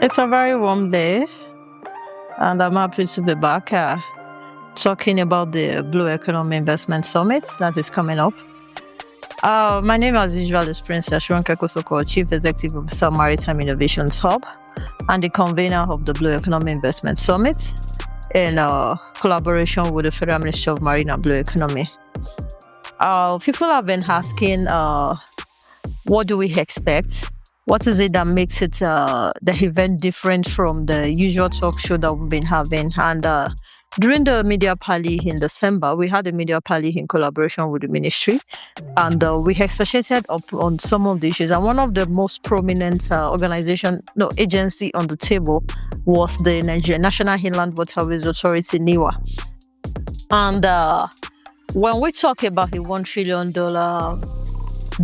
It's a very warm day, and I'm happy to be back talking about the Blue Economy Investment Summit that is coming up. My name, as usual, is Princess Ronke Kosoko, Chief Executive Officer, Maritime Innovations Hub, and the convener of the Blue Economy Investment Summit in collaboration with the Federal Ministry of Marine and Blue Economy. People have been asking, what do we expect? What is it that makes it the event different from the usual talk show that we've been having? And during the media party in December, we had a media party in collaboration with the ministry, and we expatiated up on some of the issues. And one of the most prominent agency on the table was the Nigerian National Hinterland Waterways Authority, NIWA. And when we talk about a $1 trillion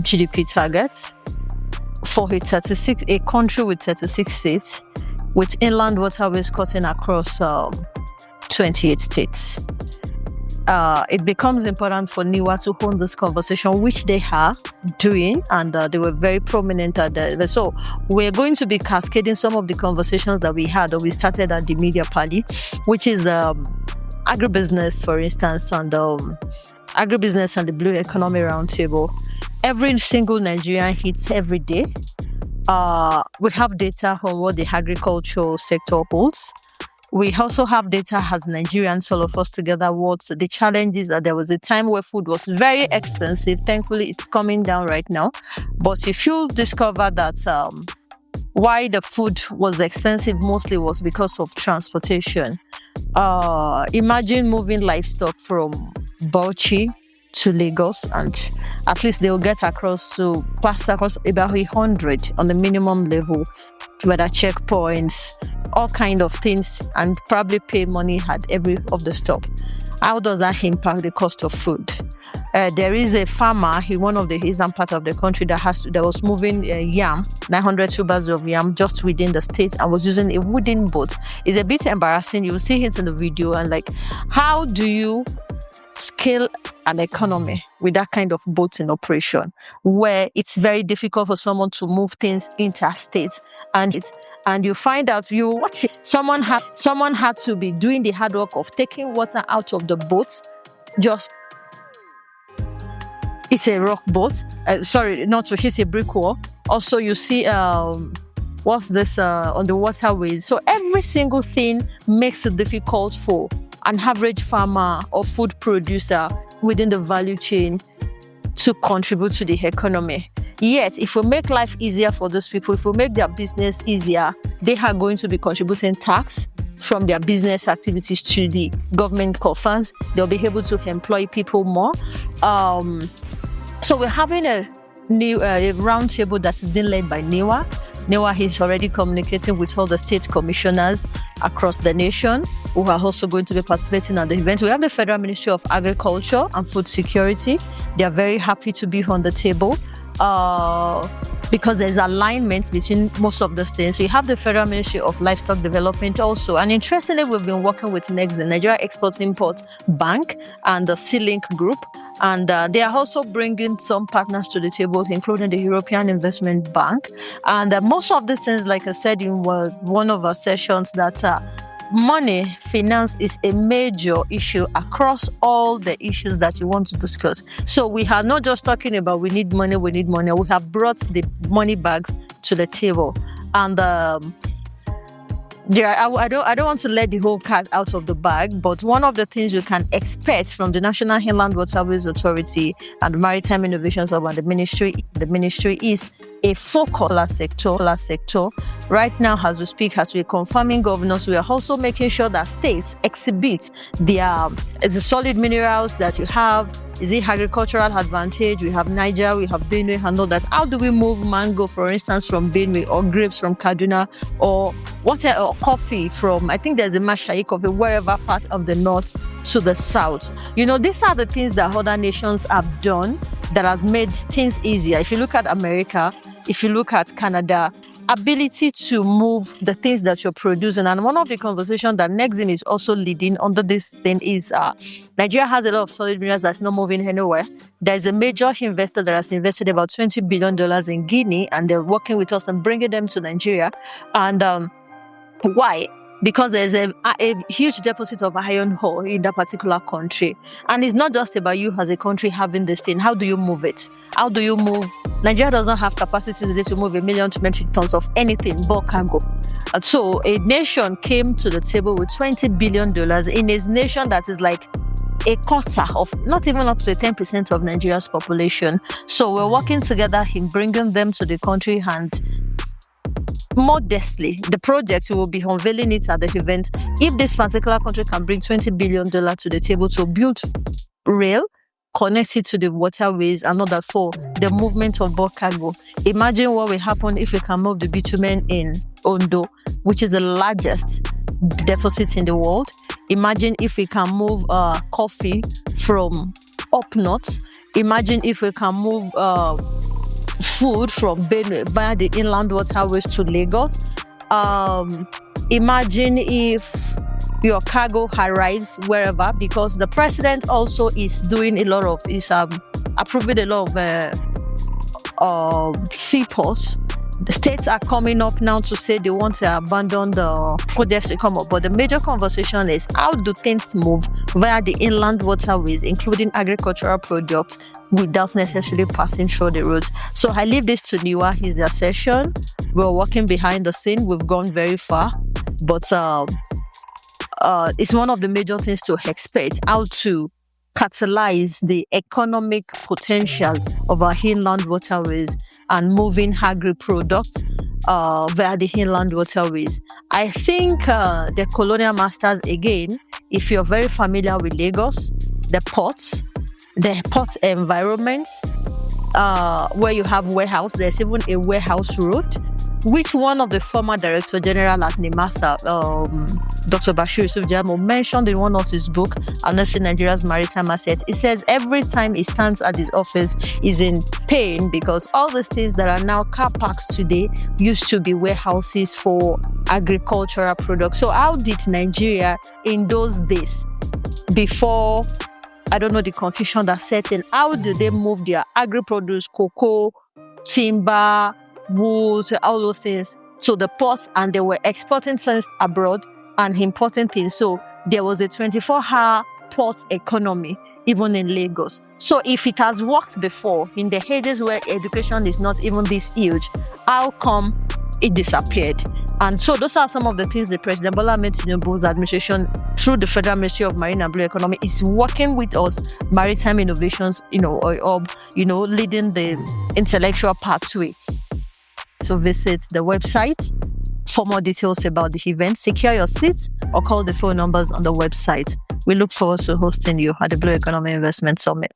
GDP target, for a country with 36 states, with inland waterways cutting across 28 states, it becomes important for NIWA to hold this conversation, which they are doing, and they were very prominent at the. So we're going to be cascading some of the conversations that we had or we started at the media party, which is agribusiness, for instance, and agribusiness and the Blue Economy Roundtable. Every single Nigerian eats every day. We have data on what the agricultural sector holds. We also have data as Nigerians, all of us together, what the challenges are. There was a time where food was very expensive. Thankfully, it's coming down right now. But if you discover that why the food was expensive mostly was because of transportation. Imagine moving livestock from Bauchi to Lagos, and at least they'll get pass across about 100 on the minimum level, whether checkpoints, all kind of things, and probably pay money at every of the stop. How does that impact the cost of food? There is a farmer in one of the eastern part of the country that was moving yam, 900 tubers of yam just within the state, and was using a wooden boat. It's a bit embarrassing. You'll see it in the video, and how do you scale an economy with that kind of boat in operation, where it's very difficult for someone to move things interstate, and you find out, you watch it, someone had to be doing the hard work of taking water out of the boat. It's a rock boat, not to hit a brick wall. Also, you see what's this on the waterways. So every single thing makes it difficult for an average farmer or food producer within the value chain to contribute to the economy. Yet, if we make life easier for those people, if we make their business easier, they are going to be contributing tax from their business activities to the government coffers. They'll be able to employ people more. So we're having a roundtable that is being led by NIWA. NIWA is already communicating with all the state commissioners across the nation who are also going to be participating at the event. We have the Federal Ministry of Agriculture and Food Security. They are very happy to be on the table because there's alignment between most of the states. We have the Federal Ministry of Livestock Development also. And interestingly, we've been working with NEXT, the Nigeria Export-Import Bank, and the C-Link Group. And they are also bringing some partners to the table, including the European Investment Bank. And most of these things, like I said in one of our sessions, that finance is a major issue across all the issues that you want to discuss. So we are not just talking about we need money. We have brought the money bags to the table. And I don't want to let the whole cat out of the bag, but one of the things you can expect from the National Hinterland Waterways Authority and the Maritime Innovations Hub and the ministry is a focal sector. Right now, as we speak, as we're confirming governors, we are also making sure that states exhibit the solid minerals that you have. Is it agricultural advantage? We have Niger, we have Benue, and all that. How do we move mango, for instance, from Benue, or grapes from Kaduna, or coffee from, I think there's a Mashai coffee, wherever part of the north to the south. These are the things that other nations have done that have made things easier. If you look at America, if you look at Canada, ability to move the things that you're producing. And one of the conversations that Nexim is also leading under this thing is Nigeria has a lot of solid minerals that's not moving anywhere. There's a major investor that has invested about $20 billion in Guinea, and they're working with us and bringing them to Nigeria. And Why? Because there's a huge deposit of iron ore in that particular country. And it's not just about you as a country having this thing. How do you move it? How do you move? Nigeria doesn't have capacity today to move 1 million metric tons of anything but cargo. And so a nation came to the table with $20 billion in a nation that is like a quarter of, not even up to 10% of Nigeria's population. So we're working together in bringing them to the country, and modestly, the project, we will be unveiling it at the event. If this particular country can bring $20 billion to the table to build rail, connect it to the waterways, and all that for the movement of bulk cargo. Imagine what will happen if we can move the bitumen in Ondo, which is the largest deposit in the world. Imagine if we can move coffee from up north. Imagine if we can move food from Benue via the inland waterways to Lagos. Imagine if your cargo arrives wherever, because the president also is doing a lot of, approving a lot of seaports. The states are coming up now to say they want to abandon the projects to come up. But the major conversation is, how do things move via the inland waterways, including agricultural products, without necessarily passing through the roads? So I leave this to Niwa, his session. We're working behind the scene. We've gone very far. But it's one of the major things to expect, how to catalyze the economic potential of our inland waterways and moving agri-products via the inland waterways. I think the colonial masters, again, if you're very familiar with Lagos, the port environments, where you have warehouse, there's even a warehouse road, which one of the former Director General at NIMASA, Dr. Bashir Yusuf Jamo, mentioned in one of his books, Harnessing Nigeria's Maritime Assets. He says every time he stands at his office, he's in pain because all these things that are now car parks today used to be warehouses for agricultural products. So how did Nigeria in those days, before, I don't know, the confusion that set in, how did they move their agri-produce, cocoa, timber, wood, all those things to the ports, and they were exporting things abroad and importing things. So there was a 24-hour port economy, even in Lagos. So if it has worked before, in the ages where education is not even this huge, how come it disappeared? And so those are some of the things the President Bola Ahmed Tinubu's administration, through the Federal Ministry of Marine and Blue Economy, is working with us, maritime innovations, leading the intellectual pathway. So visit the website for more details about the event. Secure your seats or call the phone numbers on the website. We look forward to hosting you at the Blue Economy Investment Summit.